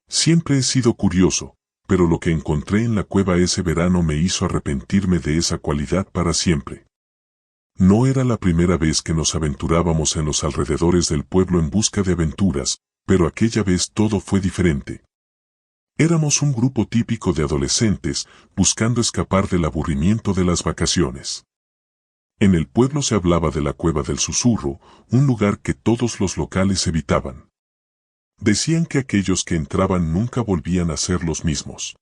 Siempre he sido curioso, pero lo que encontré en la cueva ese verano me hizo arrepentirme de esa cualidad para siempre. No era la primera vez que nos aventurábamos en los alrededores del pueblo en busca de aventuras, pero aquella vez todo fue diferente. Éramos un grupo típico de adolescentes, buscando escapar del aburrimiento de las vacaciones. En el pueblo se hablaba de la Cueva del Susurro, un lugar que todos los locales evitaban. Decían que aquellos que entraban nunca volvían a ser los mismos.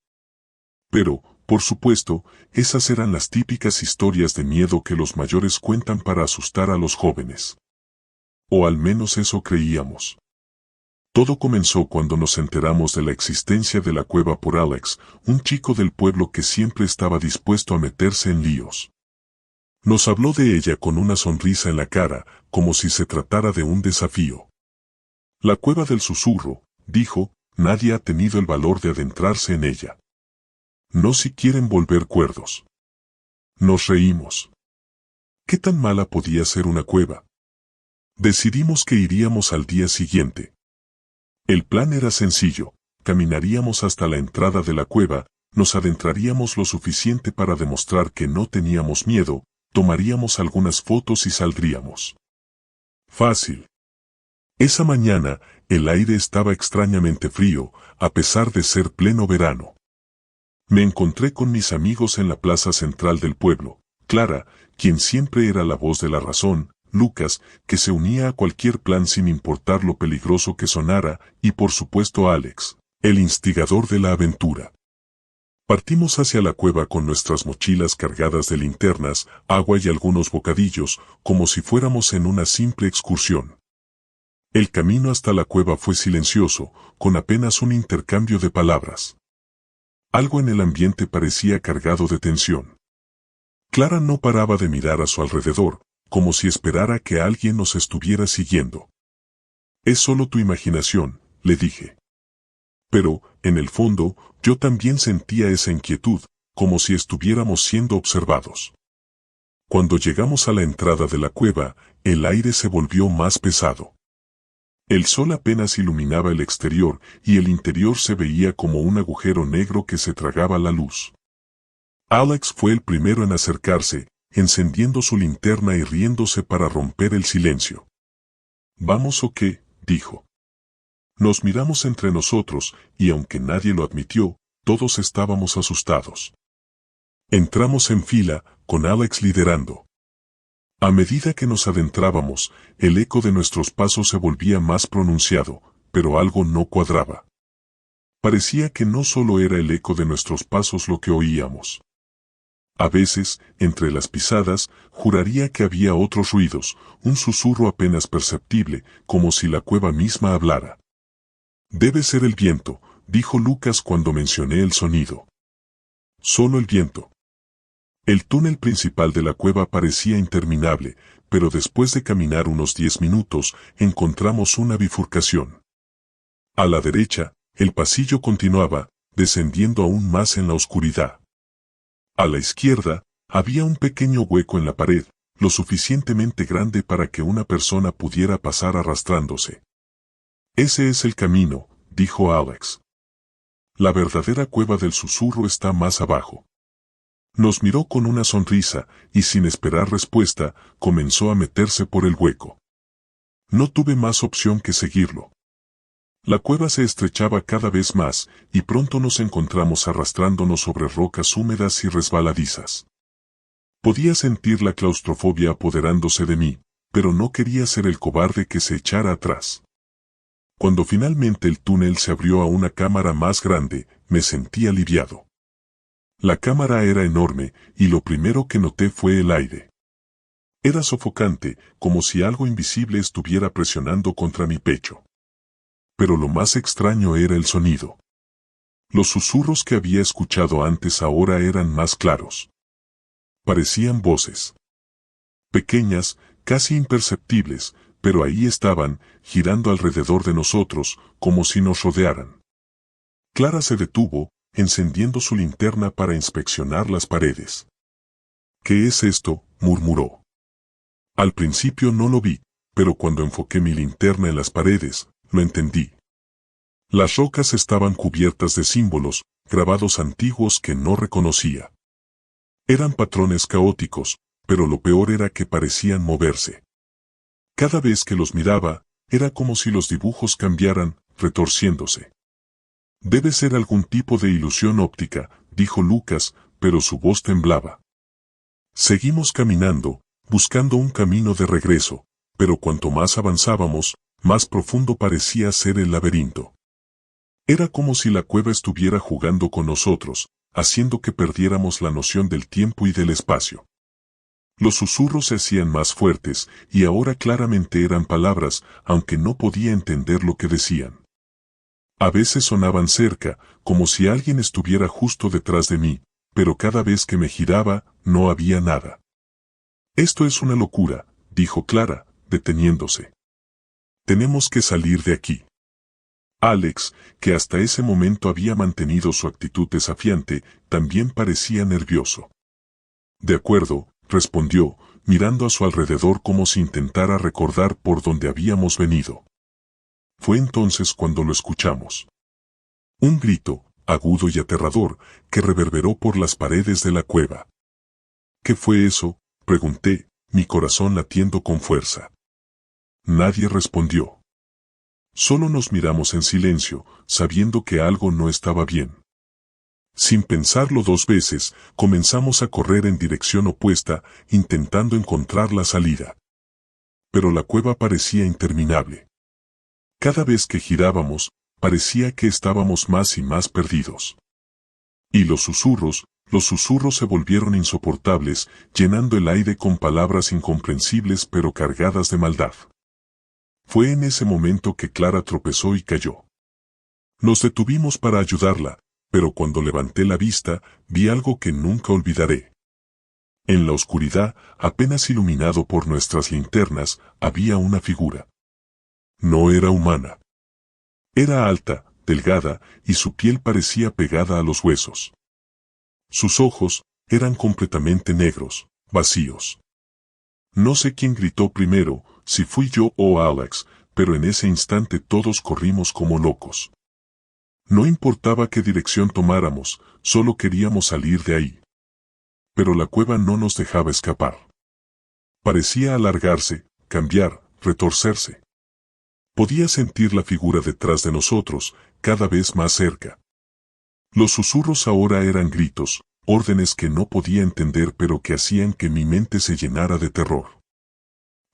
Pero, por supuesto, esas eran las típicas historias de miedo que los mayores cuentan para asustar a los jóvenes. O al menos eso creíamos. Todo comenzó cuando nos enteramos de la existencia de la cueva por Alex, un chico del pueblo que siempre estaba dispuesto a meterse en líos. Nos habló de ella con una sonrisa en la cara, como si se tratara de un desafío. La Cueva del Susurro, dijo, nadie ha tenido el valor de adentrarse en ella. No si quieren volver cuerdos. Nos reímos. ¿Qué tan mala podía ser una cueva? Decidimos que iríamos al día siguiente. El plan era sencillo, caminaríamos hasta la entrada de la cueva, nos adentraríamos lo suficiente para demostrar que no teníamos miedo, tomaríamos algunas fotos y saldríamos. Fácil. Esa mañana, el aire estaba extrañamente frío, a pesar de ser pleno verano. Me encontré con mis amigos en la plaza central del pueblo, Clara, quien siempre era la voz de la razón, Lucas, que se unía a cualquier plan sin importar lo peligroso que sonara, y por supuesto Alex, el instigador de la aventura. Partimos hacia la cueva con nuestras mochilas cargadas de linternas, agua y algunos bocadillos, como si fuéramos en una simple excursión. El camino hasta la cueva fue silencioso, con apenas un intercambio de palabras. Algo en el ambiente parecía cargado de tensión. Clara no paraba de mirar a su alrededor, como si esperara que alguien nos estuviera siguiendo. Es solo tu imaginación, le dije. Pero, en el fondo, yo también sentía esa inquietud, como si estuviéramos siendo observados. Cuando llegamos a la entrada de la cueva, el aire se volvió más pesado. El sol apenas iluminaba el exterior y el interior se veía como un agujero negro que se tragaba la luz. Alex fue el primero en acercarse, encendiendo su linterna y riéndose para romper el silencio. ¿Vamos o qué?, dijo. Nos miramos entre nosotros y aunque nadie lo admitió, todos estábamos asustados. Entramos en fila, con Alex liderando. A medida que nos adentrábamos, el eco de nuestros pasos se volvía más pronunciado, pero algo no cuadraba. Parecía que no solo era el eco de nuestros pasos lo que oíamos. A veces, entre las pisadas, juraría que había otros ruidos, un susurro apenas perceptible, como si la cueva misma hablara. Debe ser el viento, dijo Lucas cuando mencioné el sonido. Solo el viento. El túnel principal de la cueva parecía interminable, pero después de caminar unos 10 minutos, encontramos una bifurcación. A la derecha, el pasillo continuaba, descendiendo aún más en la oscuridad. A la izquierda, había un pequeño hueco en la pared, lo suficientemente grande para que una persona pudiera pasar arrastrándose. Ese es el camino, dijo Alex. La verdadera cueva del susurro está más abajo. Nos miró con una sonrisa, y sin esperar respuesta, comenzó a meterse por el hueco. No tuve más opción que seguirlo. La cueva se estrechaba cada vez más, y pronto nos encontramos arrastrándonos sobre rocas húmedas y resbaladizas. Podía sentir la claustrofobia apoderándose de mí, pero no quería ser el cobarde que se echara atrás. Cuando finalmente el túnel se abrió a una cámara más grande, me sentí aliviado. La cámara era enorme, y lo primero que noté fue el aire. Era sofocante, como si algo invisible estuviera presionando contra mi pecho. Pero lo más extraño era el sonido. Los susurros que había escuchado antes ahora eran más claros. Parecían voces. Pequeñas, casi imperceptibles, pero ahí estaban, girando alrededor de nosotros, como si nos rodearan. Clara se detuvo, encendiendo su linterna para inspeccionar las paredes. ¿Qué es esto?, murmuró. Al principio no lo vi, pero cuando enfoqué mi linterna en las paredes, lo entendí. Las rocas estaban cubiertas de símbolos, grabados antiguos que no reconocía. Eran patrones caóticos, pero lo peor era que parecían moverse. Cada vez que los miraba, era como si los dibujos cambiaran, retorciéndose. Debe ser algún tipo de ilusión óptica, dijo Lucas, pero su voz temblaba. Seguimos caminando, buscando un camino de regreso, pero cuanto más avanzábamos, más profundo parecía ser el laberinto. Era como si la cueva estuviera jugando con nosotros, haciendo que perdiéramos la noción del tiempo y del espacio. Los susurros se hacían más fuertes, y ahora claramente eran palabras, aunque no podía entender lo que decían. A veces sonaban cerca, como si alguien estuviera justo detrás de mí, pero cada vez que me giraba, no había nada. Esto es una locura, dijo Clara, deteniéndose. Tenemos que salir de aquí. Alex, que hasta ese momento había mantenido su actitud desafiante, también parecía nervioso. De acuerdo, respondió, mirando a su alrededor como si intentara recordar por dónde habíamos venido. Fue entonces cuando lo escuchamos. Un grito, agudo y aterrador, que reverberó por las paredes de la cueva. ¿Qué fue eso?, pregunté, mi corazón latiendo con fuerza. Nadie respondió. Solo nos miramos en silencio, sabiendo que algo no estaba bien. Sin pensarlo dos veces, comenzamos a correr en dirección opuesta, intentando encontrar la salida. Pero la cueva parecía interminable. Cada vez que girábamos, parecía que estábamos más y más perdidos. Y los susurros se volvieron insoportables, llenando el aire con palabras incomprensibles pero cargadas de maldad. Fue en ese momento que Clara tropezó y cayó. Nos detuvimos para ayudarla, pero cuando levanté la vista, vi algo que nunca olvidaré. En la oscuridad, apenas iluminado por nuestras linternas, había una figura. No era humana. Era alta, delgada, y su piel parecía pegada a los huesos. Sus ojos eran completamente negros, vacíos. No sé quién gritó primero, si fui yo o Alex, pero en ese instante todos corrimos como locos. No importaba qué dirección tomáramos, solo queríamos salir de ahí. Pero la cueva no nos dejaba escapar. Parecía alargarse, cambiar, retorcerse. Podía sentir la figura detrás de nosotros, cada vez más cerca. Los susurros ahora eran gritos, órdenes que no podía entender pero que hacían que mi mente se llenara de terror.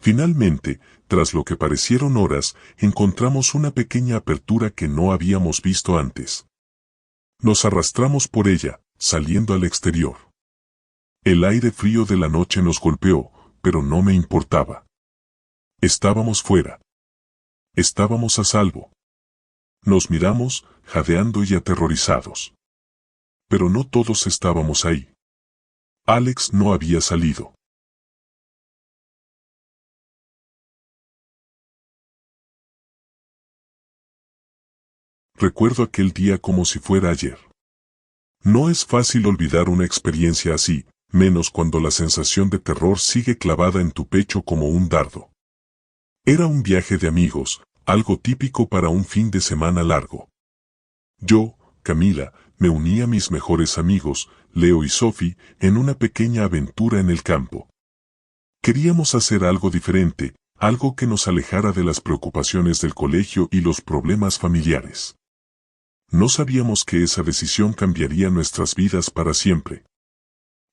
Finalmente, tras lo que parecieron horas, encontramos una pequeña apertura que no habíamos visto antes. Nos arrastramos por ella, saliendo al exterior. El aire frío de la noche nos golpeó, pero no me importaba. Estábamos fuera. Estábamos a salvo. Nos miramos, jadeando y aterrorizados. Pero no todos estábamos ahí. Alex no había salido. Recuerdo aquel día como si fuera ayer. No es fácil olvidar una experiencia así, menos cuando la sensación de terror sigue clavada en tu pecho como un dardo. Era un viaje de amigos, algo típico para un fin de semana largo. Yo, Camila, me uní a mis mejores amigos, Leo y Sophie, en una pequeña aventura en el campo. Queríamos hacer algo diferente, algo que nos alejara de las preocupaciones del colegio y los problemas familiares. No sabíamos que esa decisión cambiaría nuestras vidas para siempre.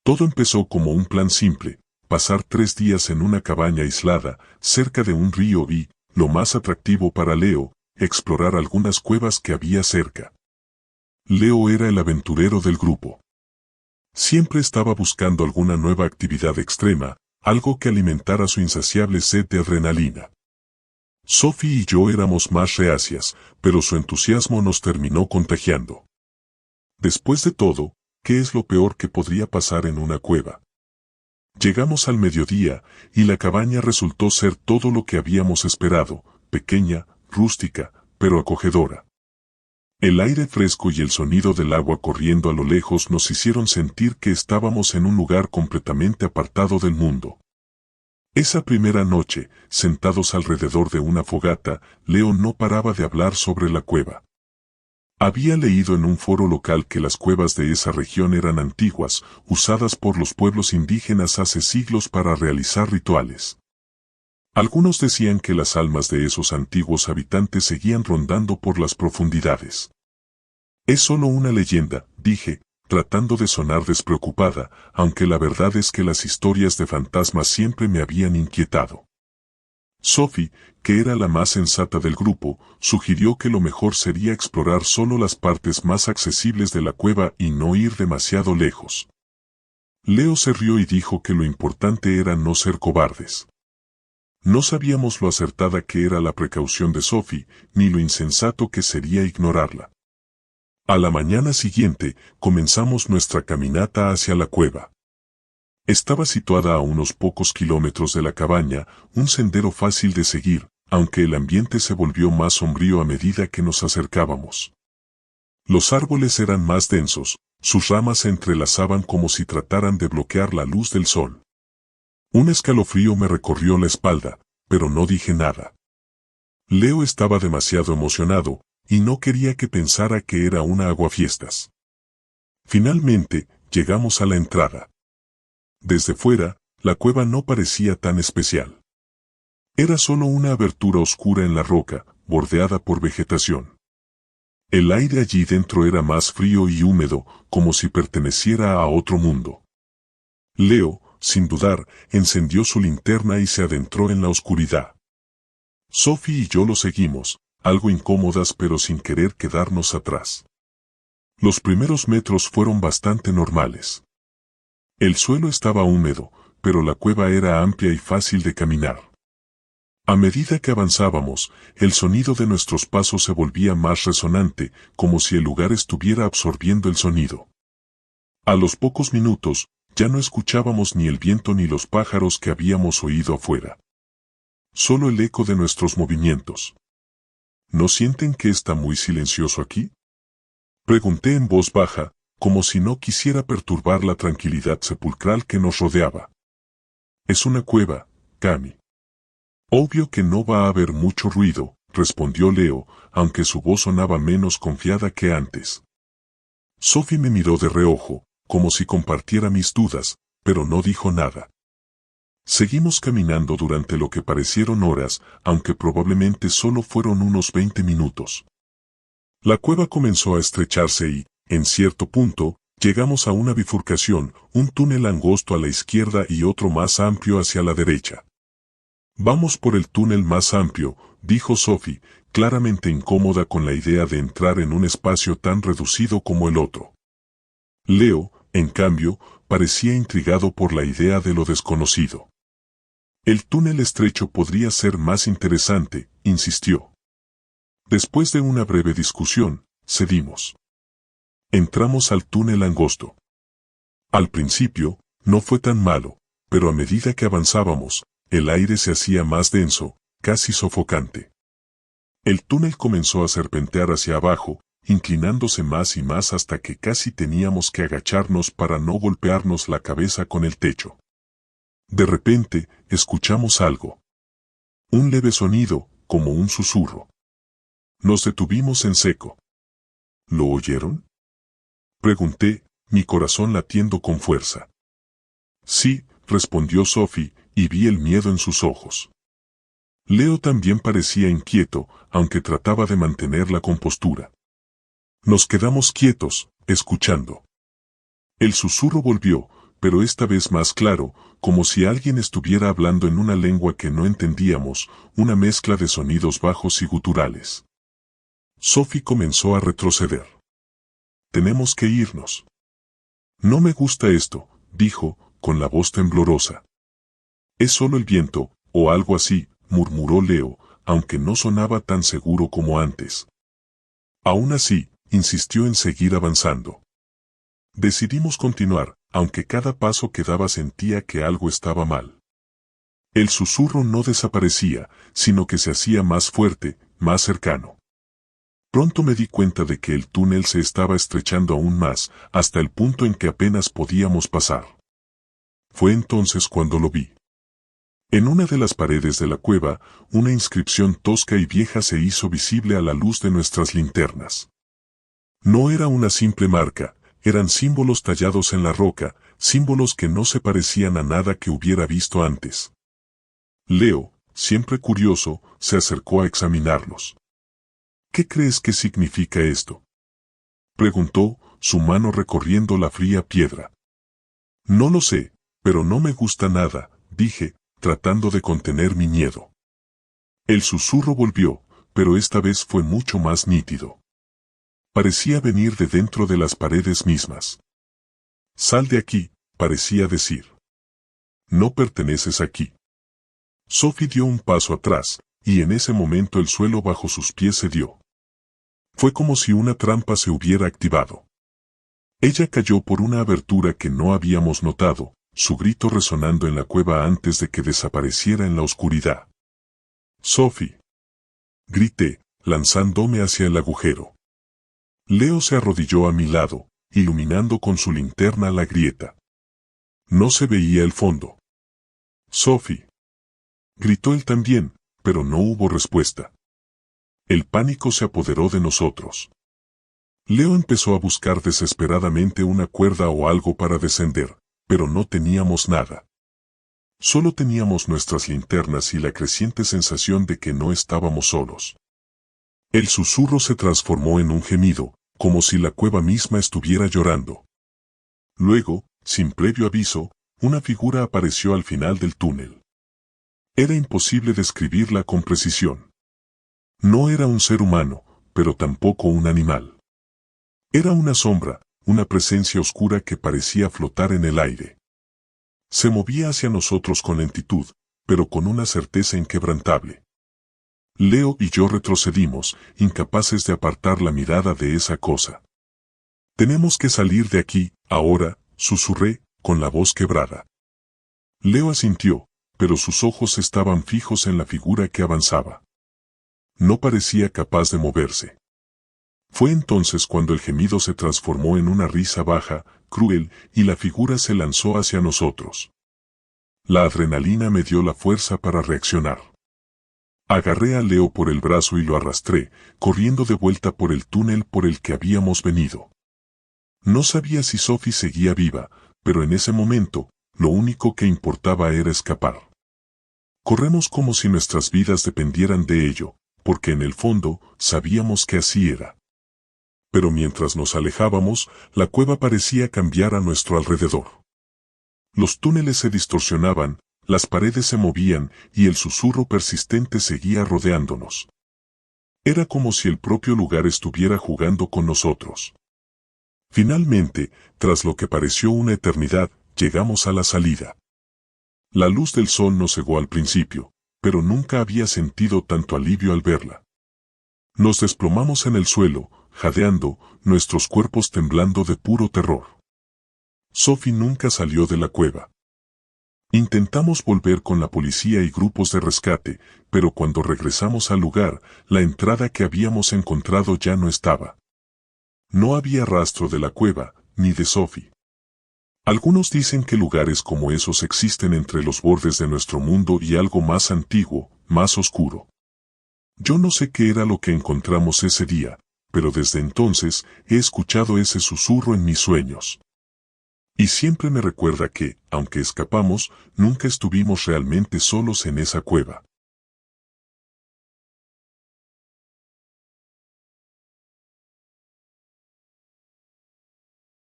Todo empezó como un plan simple, pasar 3 días en una cabaña aislada, cerca de un río y, lo más atractivo para Leo, explorar algunas cuevas que había cerca. Leo era el aventurero del grupo. Siempre estaba buscando alguna nueva actividad extrema, algo que alimentara su insaciable sed de adrenalina. Sophie y yo éramos más reacias, pero su entusiasmo nos terminó contagiando. Después de todo, ¿qué es lo peor que podría pasar en una cueva? Llegamos al mediodía, y la cabaña resultó ser todo lo que habíamos esperado, pequeña, rústica, pero acogedora. El aire fresco y el sonido del agua corriendo a lo lejos nos hicieron sentir que estábamos en un lugar completamente apartado del mundo. Esa primera noche, sentados alrededor de una fogata, Leo no paraba de hablar sobre la cueva. Había leído en un foro local que las cuevas de esa región eran antiguas, usadas por los pueblos indígenas hace siglos para realizar rituales. Algunos decían que las almas de esos antiguos habitantes seguían rondando por las profundidades. Es solo una leyenda, dije, tratando de sonar despreocupada, aunque la verdad es que las historias de fantasmas siempre me habían inquietado. Sophie, que era la más sensata del grupo, sugirió que lo mejor sería explorar solo las partes más accesibles de la cueva y no ir demasiado lejos. Leo se rió y dijo que lo importante era no ser cobardes. No sabíamos lo acertada que era la precaución de Sophie, ni lo insensato que sería ignorarla. A la mañana siguiente, comenzamos nuestra caminata hacia la cueva. Estaba situada a unos pocos kilómetros de la cabaña, un sendero fácil de seguir, aunque el ambiente se volvió más sombrío a medida que nos acercábamos. Los árboles eran más densos, sus ramas se entrelazaban como si trataran de bloquear la luz del sol. Un escalofrío me recorrió la espalda, pero no dije nada. Leo estaba demasiado emocionado, y no quería que pensara que era una aguafiestas. Finalmente, llegamos a la entrada. Desde fuera, la cueva no parecía tan especial. Era solo una abertura oscura en la roca, bordeada por vegetación. El aire allí dentro era más frío y húmedo, como si perteneciera a otro mundo. Leo, sin dudar, encendió su linterna y se adentró en la oscuridad. Sophie y yo lo seguimos, algo incómodas pero sin querer quedarnos atrás. Los primeros metros fueron bastante normales. El suelo estaba húmedo, pero la cueva era amplia y fácil de caminar. A medida que avanzábamos, el sonido de nuestros pasos se volvía más resonante, como si el lugar estuviera absorbiendo el sonido. A los pocos minutos, ya no escuchábamos ni el viento ni los pájaros que habíamos oído afuera. Solo el eco de nuestros movimientos. ¿No sienten que está muy silencioso aquí? Pregunté en voz baja, como si no quisiera perturbar la tranquilidad sepulcral que nos rodeaba. Es una cueva, Cami. Obvio que no va a haber mucho ruido, respondió Leo, aunque su voz sonaba menos confiada que antes. Sophie me miró de reojo, como si compartiera mis dudas, pero no dijo nada. Seguimos caminando durante lo que parecieron horas, aunque probablemente solo fueron unos 20 minutos. La cueva comenzó a estrecharse y, en cierto punto, llegamos a una bifurcación, un túnel angosto a la izquierda y otro más amplio hacia la derecha. Vamos por el túnel más amplio, dijo Sophie, claramente incómoda con la idea de entrar en un espacio tan reducido como el otro. Leo, en cambio, parecía intrigado por la idea de lo desconocido. El túnel estrecho podría ser más interesante, insistió. Después de una breve discusión, cedimos. Entramos al túnel angosto. Al principio, no fue tan malo, pero a medida que avanzábamos, el aire se hacía más denso, casi sofocante. El túnel comenzó a serpentear hacia abajo, inclinándose más y más hasta que casi teníamos que agacharnos para no golpearnos la cabeza con el techo. De repente, escuchamos algo. Un leve sonido, como un susurro. Nos detuvimos en seco. ¿Lo oyeron? Pregunté, mi corazón latiendo con fuerza. Sí, respondió Sophie, y vi el miedo en sus ojos. Leo también parecía inquieto, aunque trataba de mantener la compostura. Nos quedamos quietos, escuchando. El susurro volvió, pero esta vez más claro, como si alguien estuviera hablando en una lengua que no entendíamos, una mezcla de sonidos bajos y guturales. Sophie comenzó a retroceder. Tenemos que irnos. No me gusta esto, dijo, con la voz temblorosa. Es solo el viento, o algo así, murmuró Leo, aunque no sonaba tan seguro como antes. Aún así, insistió en seguir avanzando. Decidimos continuar, aunque cada paso que daba sentía que algo estaba mal. El susurro no desaparecía, sino que se hacía más fuerte, más cercano. Pronto me di cuenta de que el túnel se estaba estrechando aún más, hasta el punto en que apenas podíamos pasar. Fue entonces cuando lo vi. En una de las paredes de la cueva, una inscripción tosca y vieja se hizo visible a la luz de nuestras linternas. No era una simple marca, eran símbolos tallados en la roca, símbolos que no se parecían a nada que hubiera visto antes. Leo, siempre curioso, se acercó a examinarlos. ¿Qué crees que significa esto?, preguntó, su mano recorriendo la fría piedra. No lo sé, pero no me gusta nada, dije, tratando de contener mi miedo. El susurro volvió, pero esta vez fue mucho más nítido. Parecía venir de dentro de las paredes mismas. Sal de aquí, parecía decir. No perteneces aquí. Sophie dio un paso atrás, y en ese momento el suelo bajo sus pies cedió. Fue como si una trampa se hubiera activado. Ella cayó por una abertura que no habíamos notado, su grito resonando en la cueva antes de que desapareciera en la oscuridad. «Sophie», grité, lanzándome hacia el agujero. Leo se arrodilló a mi lado, iluminando con su linterna la grieta. No se veía el fondo. «Sophie», gritó él también, pero no hubo respuesta. El pánico se apoderó de nosotros. Leo empezó a buscar desesperadamente una cuerda o algo para descender, pero no teníamos nada. Solo teníamos nuestras linternas y la creciente sensación de que no estábamos solos. El susurro se transformó en un gemido, como si la cueva misma estuviera llorando. Luego, sin previo aviso, una figura apareció al final del túnel. Era imposible describirla con precisión. No era un ser humano, pero tampoco un animal. Era una sombra, una presencia oscura que parecía flotar en el aire. Se movía hacia nosotros con lentitud, pero con una certeza inquebrantable. Leo y yo retrocedimos, incapaces de apartar la mirada de esa cosa. «Tenemos que salir de aquí, ahora», susurré, con la voz quebrada. Leo asintió, pero sus ojos estaban fijos en la figura que avanzaba. No parecía capaz de moverse. Fue entonces cuando el gemido se transformó en una risa baja, cruel, y la figura se lanzó hacia nosotros. La adrenalina me dio la fuerza para reaccionar. Agarré a Leo por el brazo y lo arrastré, corriendo de vuelta por el túnel por el que habíamos venido. No sabía si Sophie seguía viva, pero en ese momento, lo único que importaba era escapar. Corremos como si nuestras vidas dependieran de ello, porque en el fondo, sabíamos que así era. Pero mientras nos alejábamos, la cueva parecía cambiar a nuestro alrededor. Los túneles se distorsionaban, las paredes se movían y el susurro persistente seguía rodeándonos. Era como si el propio lugar estuviera jugando con nosotros. Finalmente, tras lo que pareció una eternidad, llegamos a la salida. La luz del sol nos cegó al principio, pero nunca había sentido tanto alivio al verla. Nos desplomamos en el suelo, jadeando, nuestros cuerpos temblando de puro terror. Sophie nunca salió de la cueva. Intentamos volver con la policía y grupos de rescate, pero cuando regresamos al lugar, la entrada que habíamos encontrado ya no estaba. No había rastro de la cueva, ni de Sophie. Algunos dicen que lugares como esos existen entre los bordes de nuestro mundo y algo más antiguo, más oscuro. Yo no sé qué era lo que encontramos ese día, pero desde entonces he escuchado ese susurro en mis sueños. Y siempre me recuerda que, aunque escapamos, nunca estuvimos realmente solos en esa cueva.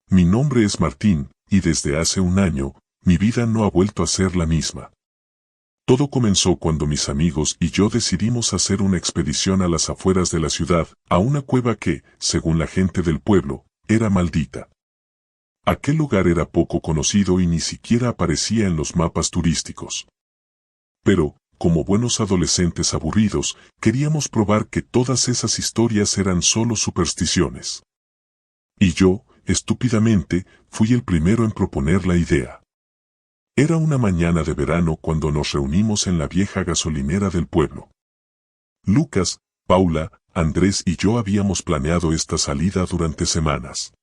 Mi nombre es Martín, y desde hace un año, mi vida no ha vuelto a ser la misma. Todo comenzó cuando mis amigos y yo decidimos hacer una expedición a las afueras de la ciudad, a una cueva que, según la gente del pueblo, era maldita. Aquel lugar era poco conocido y ni siquiera aparecía en los mapas turísticos. Pero, como buenos adolescentes aburridos, queríamos probar que todas esas historias eran solo supersticiones. Y yo, estúpidamente, fui el primero en proponer la idea. Era una mañana de verano cuando nos reunimos en la vieja gasolinera del pueblo. Lucas, Paula, Andrés y yo habíamos planeado esta salida durante semanas.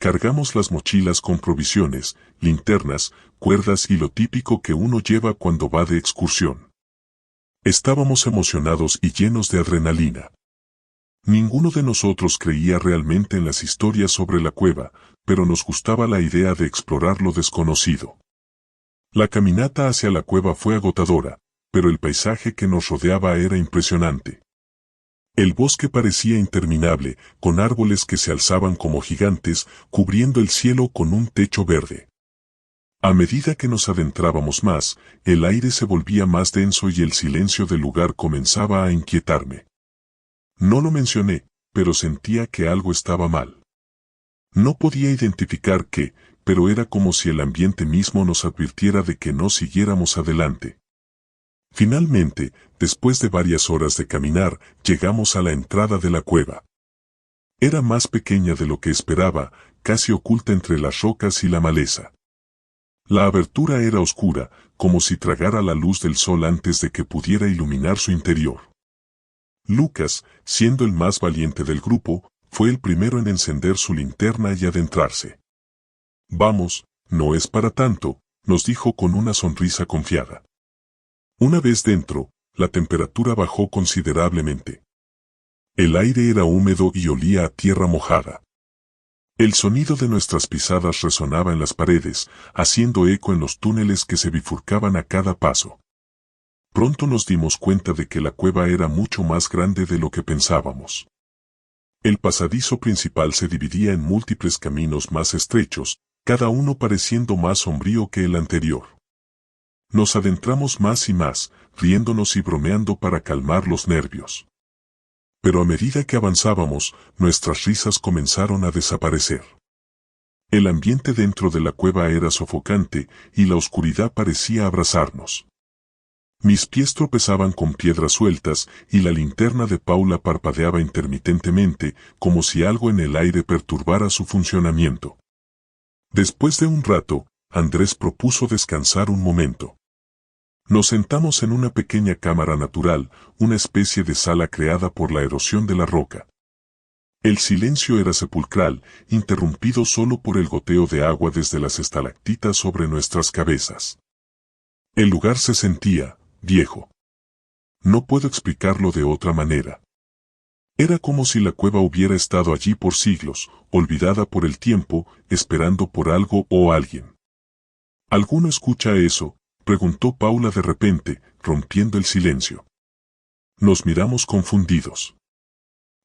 Cargamos las mochilas con provisiones, linternas, cuerdas y lo típico que uno lleva cuando va de excursión. Estábamos emocionados y llenos de adrenalina. Ninguno de nosotros creía realmente en las historias sobre la cueva, pero nos gustaba la idea de explorar lo desconocido. La caminata hacia la cueva fue agotadora, pero el paisaje que nos rodeaba era impresionante. El bosque parecía interminable, con árboles que se alzaban como gigantes, cubriendo el cielo con un techo verde. A medida que nos adentrábamos más, el aire se volvía más denso y el silencio del lugar comenzaba a inquietarme. No lo mencioné, pero sentía que algo estaba mal. No podía identificar qué, pero era como si el ambiente mismo nos advirtiera de que no siguiéramos adelante. Finalmente, después de varias horas de caminar, llegamos a la entrada de la cueva. Era más pequeña de lo que esperaba, casi oculta entre las rocas y la maleza. La abertura era oscura, como si tragara la luz del sol antes de que pudiera iluminar su interior. Lucas, siendo el más valiente del grupo, fue el primero en encender su linterna y adentrarse. «Vamos, no es para tanto», nos dijo con una sonrisa confiada. Una vez dentro, la temperatura bajó considerablemente. El aire era húmedo y olía a tierra mojada. El sonido de nuestras pisadas resonaba en las paredes, haciendo eco en los túneles que se bifurcaban a cada paso. Pronto nos dimos cuenta de que la cueva era mucho más grande de lo que pensábamos. El pasadizo principal se dividía en múltiples caminos más estrechos, cada uno pareciendo más sombrío que el anterior. Nos adentramos más y más, riéndonos y bromeando para calmar los nervios. Pero a medida que avanzábamos, nuestras risas comenzaron a desaparecer. El ambiente dentro de la cueva era sofocante y la oscuridad parecía abrazarnos. Mis pies tropezaban con piedras sueltas y la linterna de Paula parpadeaba intermitentemente, como si algo en el aire perturbara su funcionamiento. Después de un rato, Andrés propuso descansar un momento. Nos sentamos en una pequeña cámara natural, una especie de sala creada por la erosión de la roca. El silencio era sepulcral, interrumpido solo por el goteo de agua desde las estalactitas sobre nuestras cabezas. El lugar se sentía viejo. No puedo explicarlo de otra manera. Era como si la cueva hubiera estado allí por siglos, olvidada por el tiempo, esperando por algo o alguien. ¿Alguno escucha eso?, preguntó Paula de repente, rompiendo el silencio. Nos miramos confundidos.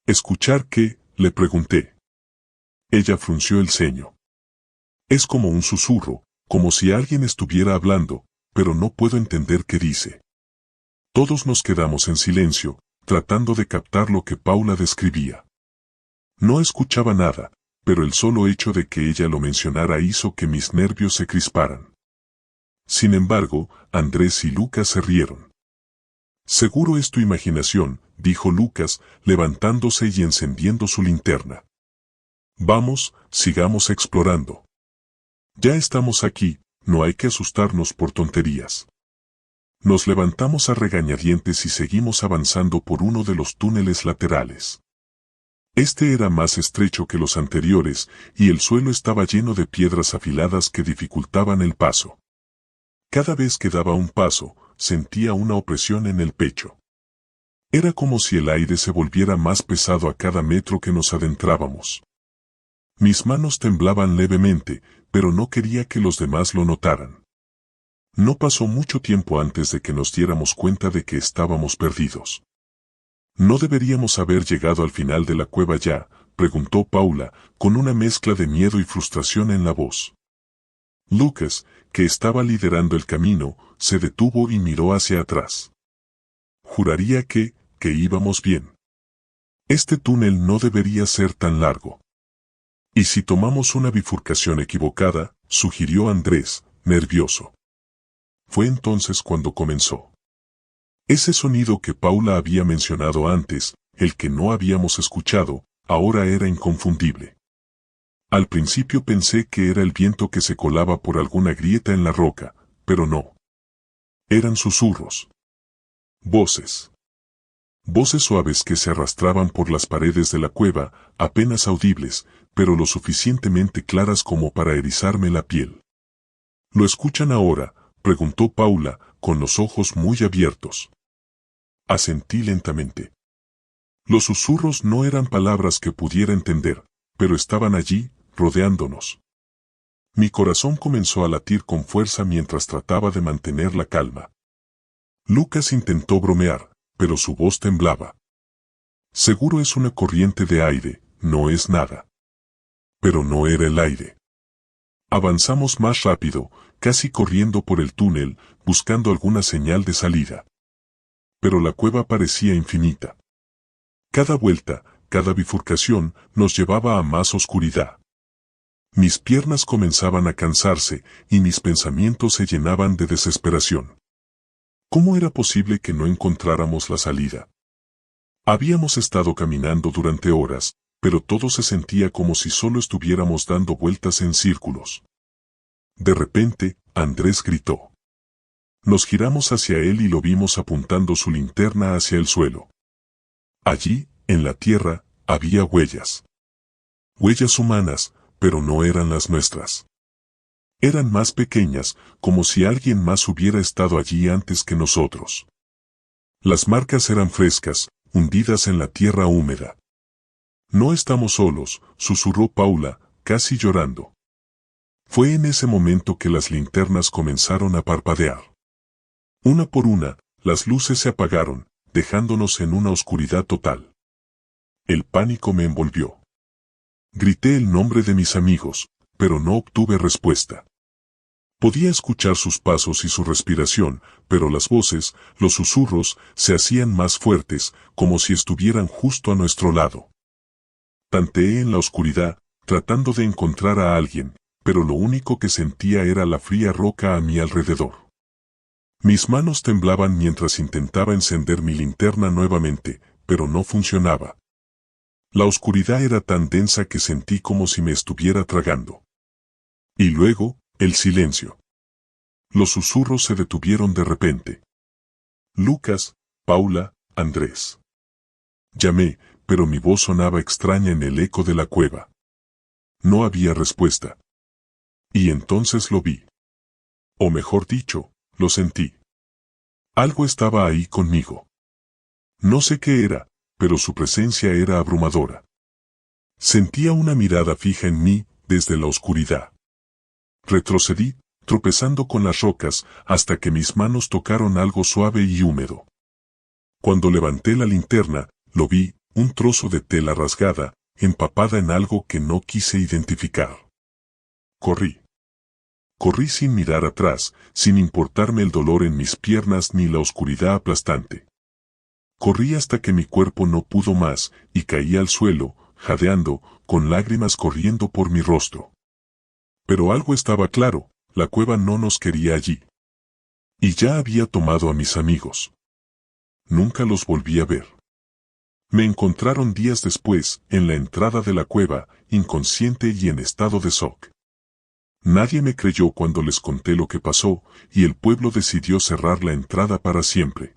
¿Escuchar qué?, le pregunté. Ella frunció el ceño. Es como un susurro, como si alguien estuviera hablando, pero no puedo entender qué dice. Todos nos quedamos en silencio, tratando de captar lo que Paula describía. No escuchaba nada, pero el solo hecho de que ella lo mencionara hizo que mis nervios se crisparan. Sin embargo, Andrés y Lucas se rieron. «Seguro es tu imaginación», dijo Lucas, levantándose y encendiendo su linterna. «Vamos, sigamos explorando. Ya estamos aquí, no hay que asustarnos por tonterías». Nos levantamos a regañadientes y seguimos avanzando por uno de los túneles laterales. Este era más estrecho que los anteriores, y el suelo estaba lleno de piedras afiladas que dificultaban el paso. Cada vez que daba un paso, sentía una opresión en el pecho. Era como si el aire se volviera más pesado a cada metro que nos adentrábamos. Mis manos temblaban levemente, pero no quería que los demás lo notaran. No pasó mucho tiempo antes de que nos diéramos cuenta de que estábamos perdidos. ¿No deberíamos haber llegado al final de la cueva ya?, preguntó Paula, con una mezcla de miedo y frustración en la voz. Lucas, que estaba liderando el camino, se detuvo y miró hacia atrás. Juraría que íbamos bien. Este túnel no debería ser tan largo. ¿Y si tomamos una bifurcación equivocada?, sugirió Andrés, nervioso. Fue entonces cuando comenzó. Ese sonido que Paula había mencionado antes, el que no habíamos escuchado, ahora era inconfundible. Al principio pensé que era el viento que se colaba por alguna grieta en la roca, pero no. Eran susurros. Voces. Voces suaves que se arrastraban por las paredes de la cueva, apenas audibles, pero lo suficientemente claras como para erizarme la piel. ¿Lo escuchan ahora?, preguntó Paula, con los ojos muy abiertos. Asentí lentamente. Los susurros no eran palabras que pudiera entender, pero estaban allí, rodeándonos. Mi corazón comenzó a latir con fuerza mientras trataba de mantener la calma. Lucas intentó bromear, pero su voz temblaba. Seguro es una corriente de aire, no es nada. Pero no era el aire. Avanzamos más rápido, casi corriendo por el túnel, buscando alguna señal de salida. Pero la cueva parecía infinita. Cada vuelta, cada bifurcación, nos llevaba a más oscuridad. Mis piernas comenzaban a cansarse, y mis pensamientos se llenaban de desesperación. ¿Cómo era posible que no encontráramos la salida? Habíamos estado caminando durante horas, pero todo se sentía como si solo estuviéramos dando vueltas en círculos. De repente, Andrés gritó. Nos giramos hacia él y lo vimos apuntando su linterna hacia el suelo. Allí, en la tierra, había huellas. Huellas humanas, pero no eran las nuestras. Eran más pequeñas, como si alguien más hubiera estado allí antes que nosotros. Las marcas eran frescas, hundidas en la tierra húmeda. No estamos solos, susurró Paula, casi llorando. Fue en ese momento que las linternas comenzaron a parpadear. Una por una, las luces se apagaron, dejándonos en una oscuridad total. El pánico me envolvió. Grité el nombre de mis amigos, pero no obtuve respuesta. Podía escuchar sus pasos y su respiración, pero las voces, los susurros, se hacían más fuertes, como si estuvieran justo a nuestro lado. Tanteé en la oscuridad, tratando de encontrar a alguien, pero lo único que sentía era la fría roca a mi alrededor. Mis manos temblaban mientras intentaba encender mi linterna nuevamente, pero no funcionaba. La oscuridad era tan densa que sentí como si me estuviera tragando. Y luego, el silencio. Los susurros se detuvieron de repente. Lucas, Paula, Andrés. Llamé, pero mi voz sonaba extraña en el eco de la cueva. No había respuesta. Y entonces lo vi. O mejor dicho, lo sentí. Algo estaba ahí conmigo. No sé qué era, pero su presencia era abrumadora. Sentía una mirada fija en mí, desde la oscuridad. Retrocedí, tropezando con las rocas, hasta que mis manos tocaron algo suave y húmedo. Cuando levanté la linterna, lo vi, un trozo de tela rasgada, empapada en algo que no quise identificar. Corrí. Corrí sin mirar atrás, sin importarme el dolor en mis piernas ni la oscuridad aplastante. Corrí hasta que mi cuerpo no pudo más, y caí al suelo, jadeando, con lágrimas corriendo por mi rostro. Pero algo estaba claro, la cueva no nos quería allí. Y ya había tomado a mis amigos. Nunca los volví a ver. Me encontraron días después, en la entrada de la cueva, inconsciente y en estado de shock. Nadie me creyó cuando les conté lo que pasó, y el pueblo decidió cerrar la entrada para siempre.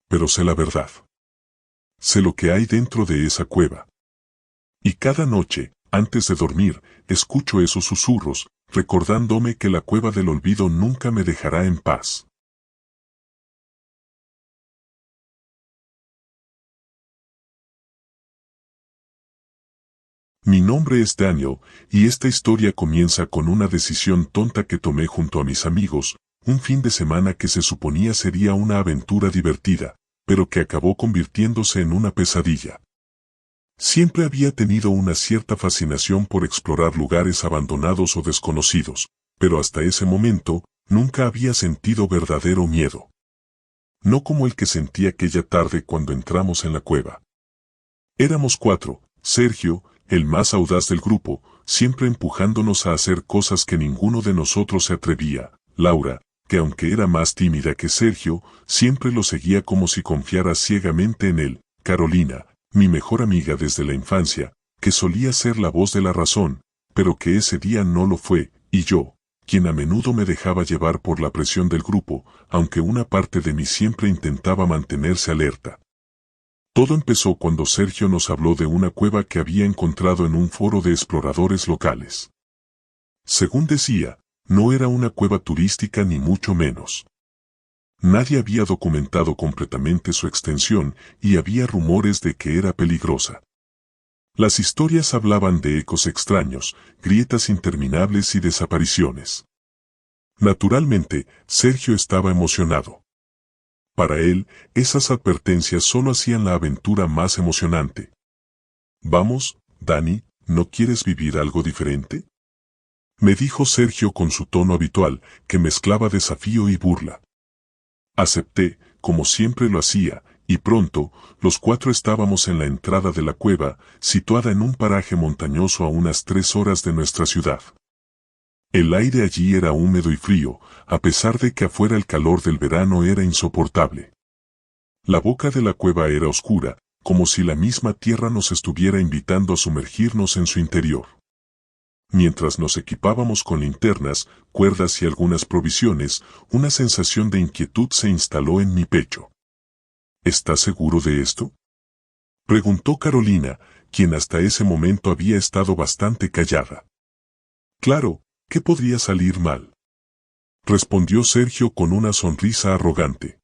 Pero sé la verdad. Sé lo que hay dentro de esa cueva. Y cada noche, antes de dormir, escucho esos susurros, recordándome que la cueva del olvido nunca me dejará en paz. Mi nombre es Daniel, y esta historia comienza con una decisión tonta que tomé junto a mis amigos, un fin de semana que se suponía sería una aventura divertida, pero que acabó convirtiéndose en una pesadilla. Siempre había tenido una cierta fascinación por explorar lugares abandonados o desconocidos, pero hasta ese momento, nunca había sentido verdadero miedo. No como el que sentí aquella tarde cuando entramos en la cueva. Éramos 4, Sergio, el más audaz del grupo, siempre empujándonos a hacer cosas que ninguno de nosotros se atrevía, Laura, que aunque era más tímida que Sergio, siempre lo seguía como si confiara ciegamente en él, Carolina, mi mejor amiga desde la infancia, que solía ser la voz de la razón, pero que ese día no lo fue, y yo, quien a menudo me dejaba llevar por la presión del grupo, aunque una parte de mí siempre intentaba mantenerse alerta. Todo empezó cuando Sergio nos habló de una cueva que había encontrado en un foro de exploradores locales. Según decía, no era una cueva turística ni mucho menos. Nadie había documentado completamente su extensión y había rumores de que era peligrosa. Las historias hablaban de ecos extraños, grietas interminables y desapariciones. Naturalmente, Sergio estaba emocionado. Para él, esas advertencias solo hacían la aventura más emocionante. Vamos, Dani, ¿no quieres vivir algo diferente? Me dijo Sergio con su tono habitual, que mezclaba desafío y burla. Acepté, como siempre lo hacía, y pronto, los cuatro estábamos en la entrada de la cueva, situada en un paraje montañoso a unas 3 horas de nuestra ciudad. El aire allí era húmedo y frío, a pesar de que afuera el calor del verano era insoportable. La boca de la cueva era oscura, como si la misma tierra nos estuviera invitando a sumergirnos en su interior. Mientras nos equipábamos con linternas, cuerdas y algunas provisiones, una sensación de inquietud se instaló en mi pecho. ¿Estás seguro de esto?, preguntó Carolina, quien hasta ese momento había estado bastante callada. Claro, ¿qué podría salir mal?, respondió Sergio con una sonrisa arrogante.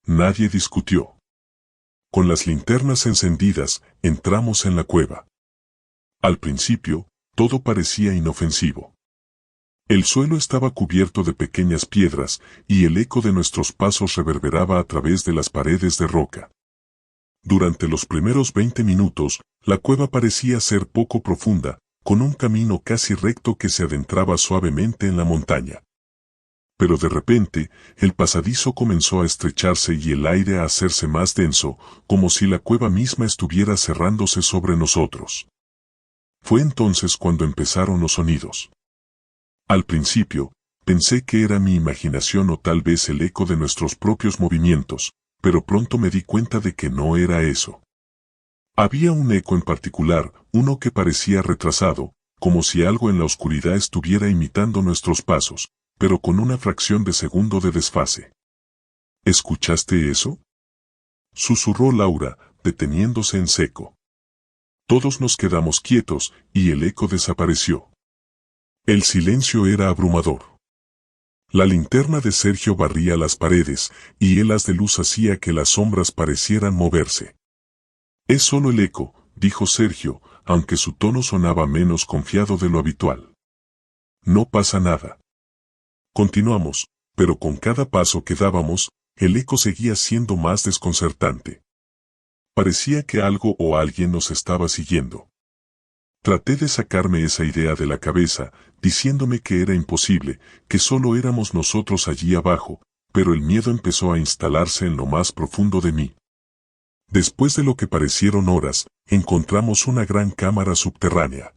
Nadie discutió. Con las linternas encendidas, entramos en la cueva. Al principio, todo parecía inofensivo. El suelo estaba cubierto de pequeñas piedras, y el eco de nuestros pasos reverberaba a través de las paredes de roca. Durante los primeros 20 minutos, la cueva parecía ser poco profunda, con un camino casi recto que se adentraba suavemente en la montaña. Pero de repente, el pasadizo comenzó a estrecharse y el aire a hacerse más denso, como si la cueva misma estuviera cerrándose sobre nosotros. Fue entonces cuando empezaron los sonidos. Al principio, pensé que era mi imaginación o tal vez el eco de nuestros propios movimientos, pero pronto me di cuenta de que no era eso. Había un eco en particular, uno que parecía retrasado, como si algo en la oscuridad estuviera imitando nuestros pasos, pero con una fracción de segundo de desfase. ¿Escuchaste eso?, susurró Laura, deteniéndose en seco. Todos nos quedamos quietos, y el eco desapareció. El silencio era abrumador. La linterna de Sergio barría las paredes, y el haz de luz hacía que las sombras parecieran moverse. Es solo el eco, dijo Sergio, aunque su tono sonaba menos confiado de lo habitual. No pasa nada. Continuamos, pero con cada paso que dábamos, el eco seguía siendo más desconcertante. Parecía que algo o alguien nos estaba siguiendo. Traté de sacarme esa idea de la cabeza, diciéndome que era imposible, que solo éramos nosotros allí abajo, pero el miedo empezó a instalarse en lo más profundo de mí. Después de lo que parecieron horas, encontramos una gran cámara subterránea.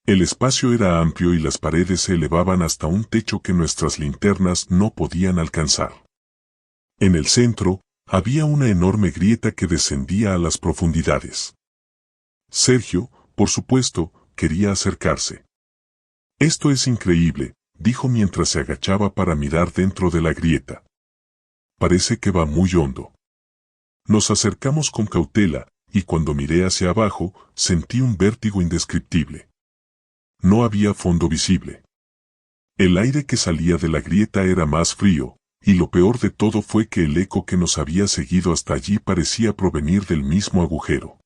El espacio era amplio y las paredes se elevaban hasta un techo que nuestras linternas no podían alcanzar. En el centro, había una enorme grieta que descendía a las profundidades. Sergio, por supuesto, quería acercarse. Esto es increíble, dijo mientras se agachaba para mirar dentro de la grieta. Parece que va muy hondo. Nos acercamos con cautela, y cuando miré hacia abajo, sentí un vértigo indescriptible. No había fondo visible. El aire que salía de la grieta era más frío, y lo peor de todo fue que el eco que nos había seguido hasta allí parecía provenir del mismo agujero.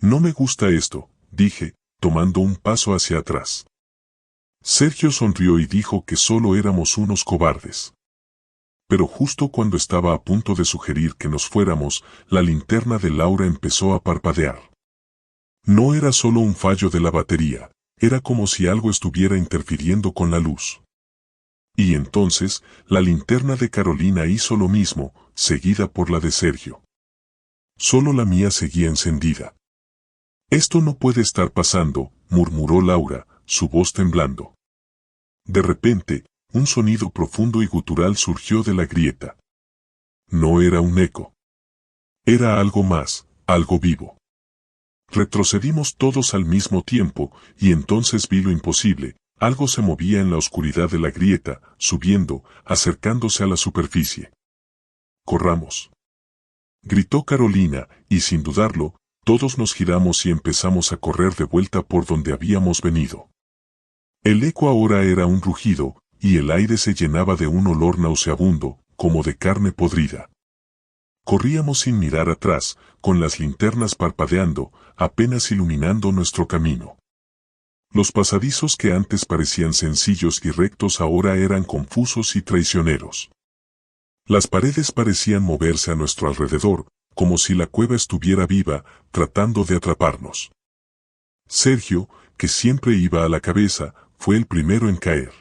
No me gusta esto, dije, tomando un paso hacia atrás. Sergio sonrió y dijo que solo éramos unos cobardes. Pero justo cuando estaba a punto de sugerir que nos fuéramos, la linterna de Laura empezó a parpadear. No era solo un fallo de la batería, era como si algo estuviera interfiriendo con la luz. Y entonces, la linterna de Carolina hizo lo mismo, seguida por la de Sergio. Solo la mía seguía encendida. Esto no puede estar pasando, murmuró Laura, su voz temblando. De repente, un sonido profundo y gutural surgió de la grieta. No era un eco. Era algo más, algo vivo. Retrocedimos todos al mismo tiempo, y entonces vi lo imposible, algo se movía en la oscuridad de la grieta, subiendo, acercándose a la superficie. «¡Corramos!», gritó Carolina, y sin dudarlo, todos nos giramos y empezamos a correr de vuelta por donde habíamos venido. El eco ahora era un rugido, y el aire se llenaba de un olor nauseabundo, como de carne podrida. Corríamos sin mirar atrás, con las linternas parpadeando, apenas iluminando nuestro camino. Los pasadizos que antes parecían sencillos y rectos ahora eran confusos y traicioneros. Las paredes parecían moverse a nuestro alrededor, como si la cueva estuviera viva, tratando de atraparnos. Sergio, que siempre iba a la cabeza, fue el primero en caer.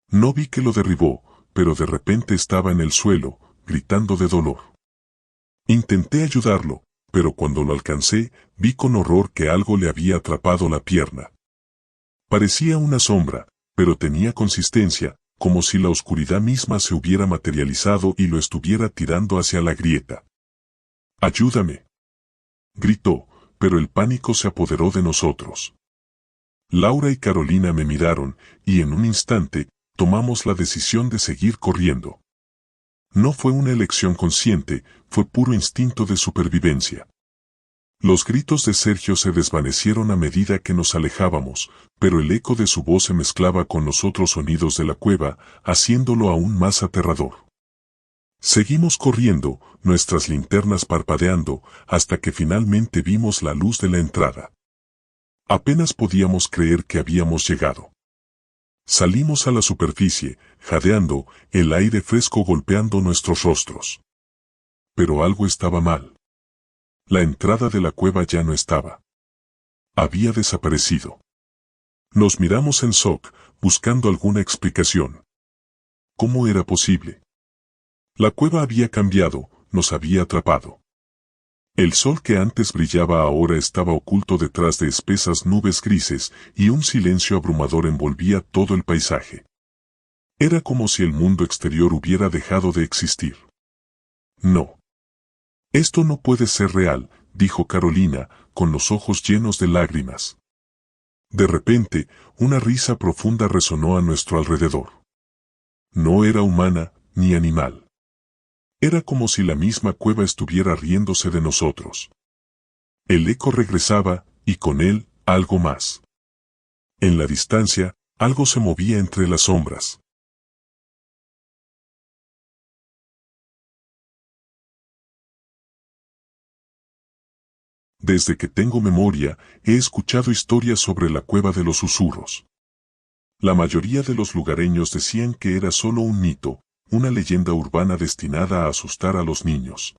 No vi que lo derribó, pero de repente estaba en el suelo, gritando de dolor. Intenté ayudarlo, pero cuando lo alcancé, vi con horror que algo le había atrapado la pierna. Parecía una sombra, pero tenía consistencia, como si la oscuridad misma se hubiera materializado y lo estuviera tirando hacia la grieta. ¡Ayúdame!, gritó, pero el pánico se apoderó de nosotros. Laura y Carolina me miraron, y en un instante, tomamos la decisión de seguir corriendo. No fue una elección consciente, fue puro instinto de supervivencia. Los gritos de Sergio se desvanecieron a medida que nos alejábamos, pero el eco de su voz se mezclaba con los otros sonidos de la cueva, haciéndolo aún más aterrador. Seguimos corriendo, nuestras linternas parpadeando, hasta que finalmente vimos la luz de la entrada. Apenas podíamos creer que habíamos llegado. Salimos a la superficie, jadeando, el aire fresco golpeando nuestros rostros. Pero algo estaba mal. La entrada de la cueva ya no estaba. Había desaparecido. Nos miramos en shock, buscando alguna explicación. ¿Cómo era posible? La cueva había cambiado, nos había atrapado. El sol que antes brillaba ahora estaba oculto detrás de espesas nubes grises y un silencio abrumador envolvía todo el paisaje. Era como si el mundo exterior hubiera dejado de existir. No. Esto no puede ser real, dijo Carolina, con los ojos llenos de lágrimas. De repente, una risa profunda resonó a nuestro alrededor. No era humana, ni animal. Era como si la misma cueva estuviera riéndose de nosotros. El eco regresaba, y con él, algo más. En la distancia, algo se movía entre las sombras. Desde que tengo memoria, he escuchado historias sobre la cueva de los susurros. La mayoría de los lugareños decían que era solo un mito, una leyenda urbana destinada a asustar a los niños.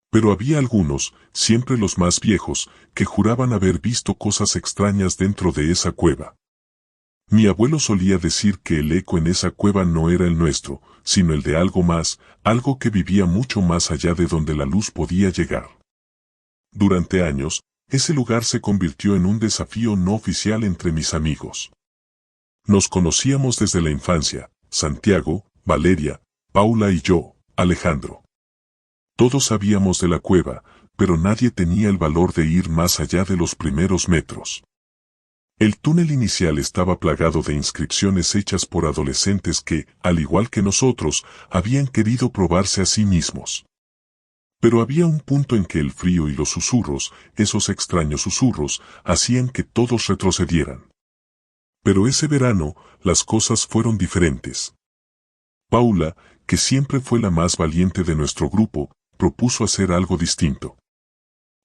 Pero había algunos, siempre los más viejos, que juraban haber visto cosas extrañas dentro de esa cueva. Mi abuelo solía decir que el eco en esa cueva no era el nuestro, sino el de algo más, algo que vivía mucho más allá de donde la luz podía llegar. Durante años, ese lugar se convirtió en un desafío no oficial entre mis amigos. Nos conocíamos desde la infancia, Santiago, Valeria, Paula y yo, Alejandro. Todos sabíamos de la cueva, pero nadie tenía el valor de ir más allá de los primeros metros. El túnel inicial estaba plagado de inscripciones hechas por adolescentes que, al igual que nosotros, habían querido probarse a sí mismos. Pero había un punto en que el frío y los susurros, esos extraños susurros, hacían que todos retrocedieran. Pero ese verano, las cosas fueron diferentes. Paula, que siempre fue la más valiente de nuestro grupo, propuso hacer algo distinto.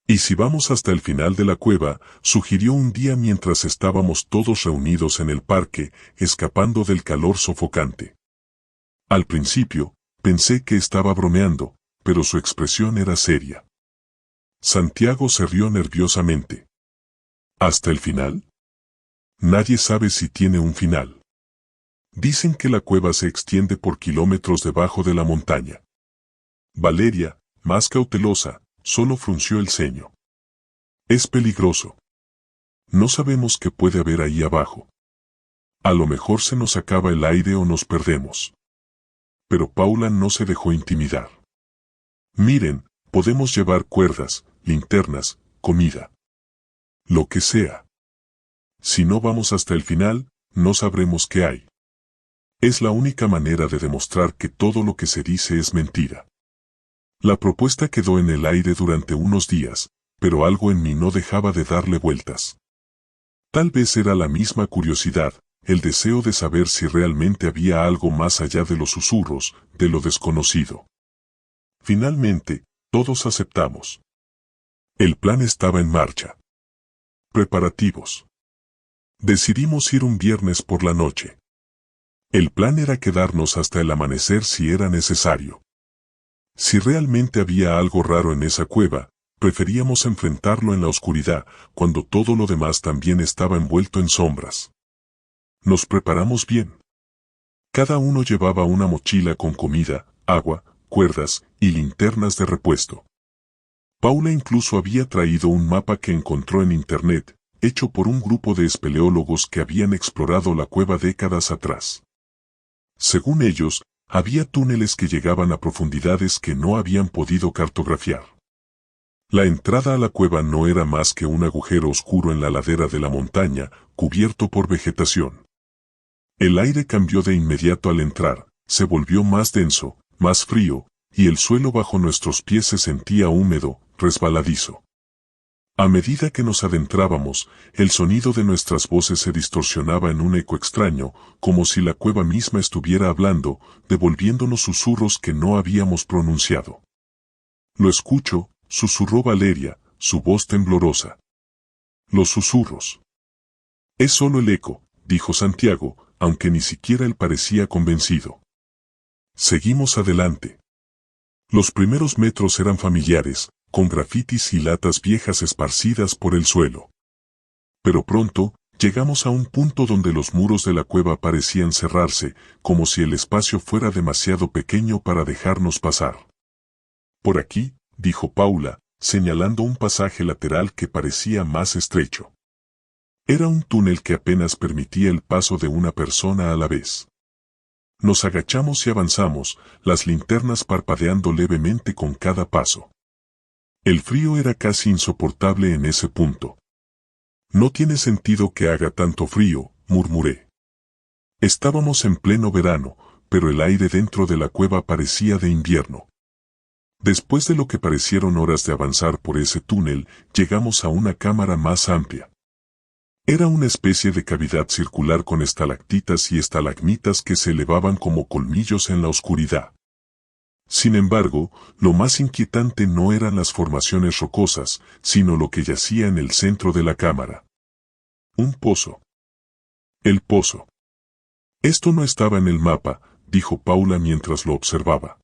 ¿Y si vamos hasta el final de la cueva?, sugirió un día mientras estábamos todos reunidos en el parque, escapando del calor sofocante. Al principio, pensé que estaba bromeando, pero su expresión era seria. Santiago se rió nerviosamente. ¿Hasta el final? Nadie sabe si tiene un final. Dicen que la cueva se extiende por kilómetros debajo de la montaña. Valeria, más cautelosa, solo frunció el ceño. Es peligroso. No sabemos qué puede haber ahí abajo. A lo mejor se nos acaba el aire o nos perdemos. Pero Paula no se dejó intimidar. Miren, podemos llevar cuerdas, linternas, comida. Lo que sea. Si no vamos hasta el final, no sabremos qué hay. Es la única manera de demostrar que todo lo que se dice es mentira. La propuesta quedó en el aire durante unos días, pero algo en mí no dejaba de darle vueltas. Tal vez era la misma curiosidad, el deseo de saber si realmente había algo más allá de los susurros, de lo desconocido. Finalmente, todos aceptamos. El plan estaba en marcha. Preparativos. Decidimos ir un viernes por la noche. El plan era quedarnos hasta el amanecer si era necesario. Si realmente había algo raro en esa cueva, preferíamos enfrentarlo en la oscuridad, cuando todo lo demás también estaba envuelto en sombras. Nos preparamos bien. Cada uno llevaba una mochila con comida, agua, cuerdas y linternas de repuesto. Paula incluso había traído un mapa que encontró en internet, hecho por un grupo de espeleólogos que habían explorado la cueva décadas atrás. Según ellos, había túneles que llegaban a profundidades que no habían podido cartografiar. La entrada a la cueva no era más que un agujero oscuro en la ladera de la montaña, cubierto por vegetación. El aire cambió de inmediato al entrar, se volvió más denso, más frío, y el suelo bajo nuestros pies se sentía húmedo, resbaladizo. A medida que nos adentrábamos, el sonido de nuestras voces se distorsionaba en un eco extraño, como si la cueva misma estuviera hablando, devolviéndonos susurros que no habíamos pronunciado. Lo escucho, susurró Valeria, su voz temblorosa. Los susurros. Es solo el eco, dijo Santiago, aunque ni siquiera él parecía convencido. Seguimos adelante. Los primeros metros eran familiares, con grafitis y latas viejas esparcidas por el suelo. Pero pronto, llegamos a un punto donde los muros de la cueva parecían cerrarse, como si el espacio fuera demasiado pequeño para dejarnos pasar. Por aquí, dijo Paula, señalando un pasaje lateral que parecía más estrecho. Era un túnel que apenas permitía el paso de una persona a la vez. Nos agachamos y avanzamos, las linternas parpadeando levemente con cada paso. El frío era casi insoportable en ese punto. No tiene sentido que haga tanto frío, murmuré. Estábamos en pleno verano, pero el aire dentro de la cueva parecía de invierno. Después de lo que parecieron horas de avanzar por ese túnel, llegamos a una cámara más amplia. Era una especie de cavidad circular con estalactitas y estalagmitas que se elevaban como colmillos en la oscuridad. Sin embargo, lo más inquietante no eran las formaciones rocosas, sino lo que yacía en el centro de la cámara. Un pozo. El pozo. Esto no estaba en el mapa, dijo Paula mientras lo observaba.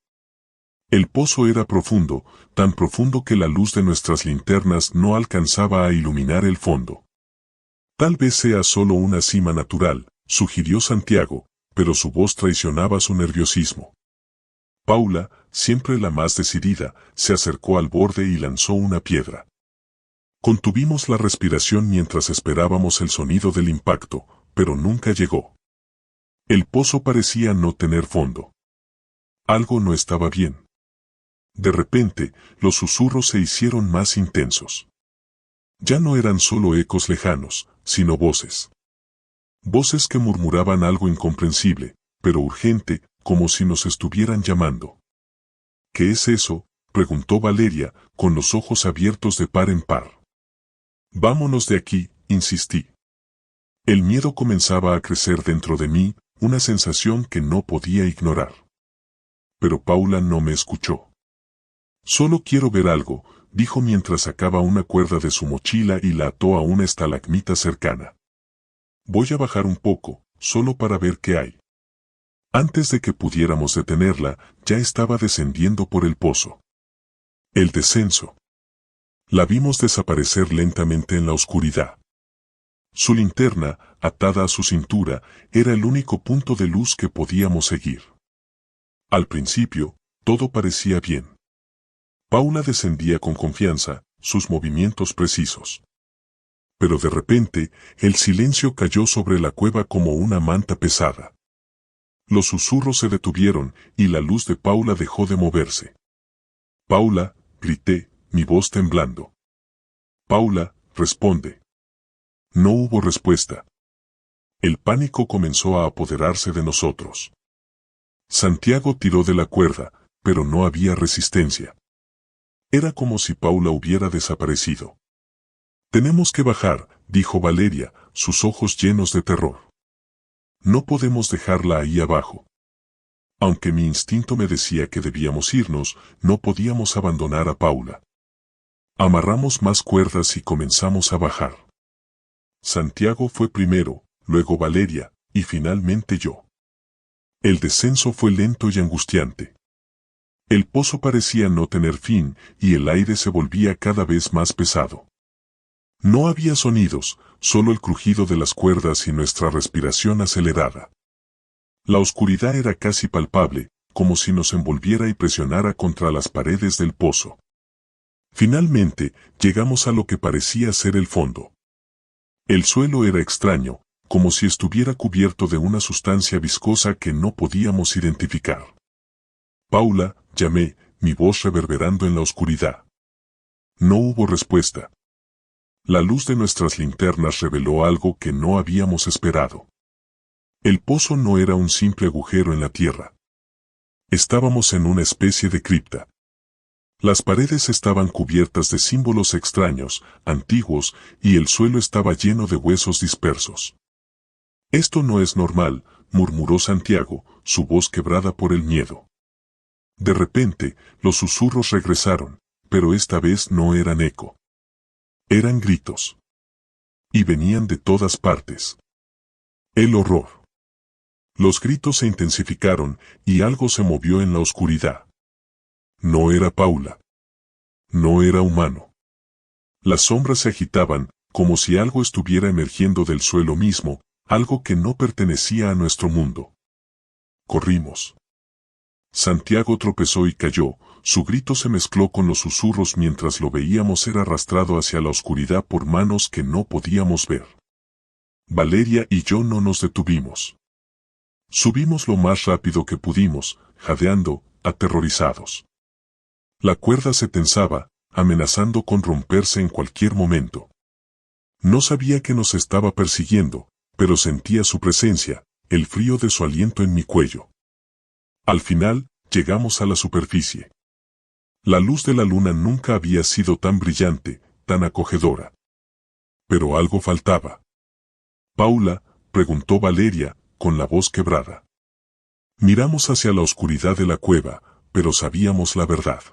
El pozo era profundo, tan profundo que la luz de nuestras linternas no alcanzaba a iluminar el fondo. Tal vez sea solo una cima natural, sugirió Santiago, pero su voz traicionaba su nerviosismo. Paula, siempre la más decidida, se acercó al borde y lanzó una piedra. Contuvimos la respiración mientras esperábamos el sonido del impacto, pero nunca llegó. El pozo parecía no tener fondo. Algo no estaba bien. De repente, los susurros se hicieron más intensos. Ya no eran solo ecos lejanos, sino voces. Voces que murmuraban algo incomprensible, pero urgente, como si nos estuvieran llamando. ¿Qué es eso?, preguntó Valeria, con los ojos abiertos de par en par. Vámonos de aquí, insistí. El miedo comenzaba a crecer dentro de mí, una sensación que no podía ignorar. Pero Paula no me escuchó. Solo quiero ver algo, dijo mientras sacaba una cuerda de su mochila y la ató a una estalagmita cercana. Voy a bajar un poco, solo para ver qué hay. Antes de que pudiéramos detenerla, ya estaba descendiendo por el pozo. El descenso. La vimos desaparecer lentamente en la oscuridad. Su linterna, atada a su cintura, era el único punto de luz que podíamos seguir. Al principio, todo parecía bien. Paula descendía con confianza, sus movimientos precisos. Pero de repente, el silencio cayó sobre la cueva como una manta pesada. Los susurros se detuvieron y la luz de Paula dejó de moverse. Paula, grité, mi voz temblando. Paula, responde. No hubo respuesta. El pánico comenzó a apoderarse de nosotros. Santiago tiró de la cuerda, pero no había resistencia. Era como si Paula hubiera desaparecido. Tenemos que bajar, dijo Valeria, sus ojos llenos de terror. No podemos dejarla ahí abajo. Aunque mi instinto me decía que debíamos irnos, no podíamos abandonar a Paula. Amarramos más cuerdas y comenzamos a bajar. Santiago fue primero, luego Valeria, y finalmente yo. El descenso fue lento y angustiante. El pozo parecía no tener fin, y el aire se volvía cada vez más pesado. No había sonidos, solo el crujido de las cuerdas y nuestra respiración acelerada. La oscuridad era casi palpable, como si nos envolviera y presionara contra las paredes del pozo. Finalmente, llegamos a lo que parecía ser el fondo. El suelo era extraño, como si estuviera cubierto de una sustancia viscosa que no podíamos identificar. Paula, llamé, mi voz reverberando en la oscuridad. No hubo respuesta. La luz de nuestras linternas reveló algo que no habíamos esperado. El pozo no era un simple agujero en la tierra. Estábamos en una especie de cripta. Las paredes estaban cubiertas de símbolos extraños, antiguos, y el suelo estaba lleno de huesos dispersos. «Esto no es normal», murmuró Santiago, su voz quebrada por el miedo. De repente, los susurros regresaron, pero esta vez no eran eco. Eran gritos. Y venían de todas partes. El horror. Los gritos se intensificaron, y algo se movió en la oscuridad. No era Paula. No era humano. Las sombras se agitaban, como si algo estuviera emergiendo del suelo mismo, algo que no pertenecía a nuestro mundo. Corrimos. Santiago tropezó y cayó, su grito se mezcló con los susurros mientras lo veíamos ser arrastrado hacia la oscuridad por manos que no podíamos ver. Valeria y yo no nos detuvimos. Subimos lo más rápido que pudimos, jadeando, aterrorizados. La cuerda se tensaba, amenazando con romperse en cualquier momento. No sabía que nos estaba persiguiendo, pero sentía su presencia, el frío de su aliento en mi cuello. Al final, llegamos a la superficie. La luz de la luna nunca había sido tan brillante, tan acogedora. Pero algo faltaba. «Paula», preguntó Valeria, con la voz quebrada. Miramos hacia la oscuridad de la cueva, pero sabíamos la verdad.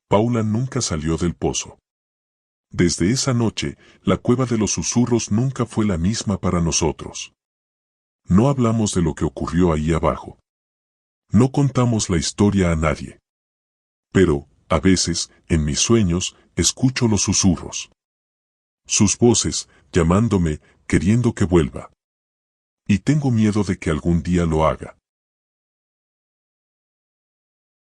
Paula nunca salió del pozo. Desde esa noche, la cueva de los susurros nunca fue la misma para nosotros. No hablamos de lo que ocurrió ahí abajo. No contamos la historia a nadie. Pero, a veces, en mis sueños, escucho los susurros. Sus voces, llamándome, queriendo que vuelva. Y tengo miedo de que algún día lo haga.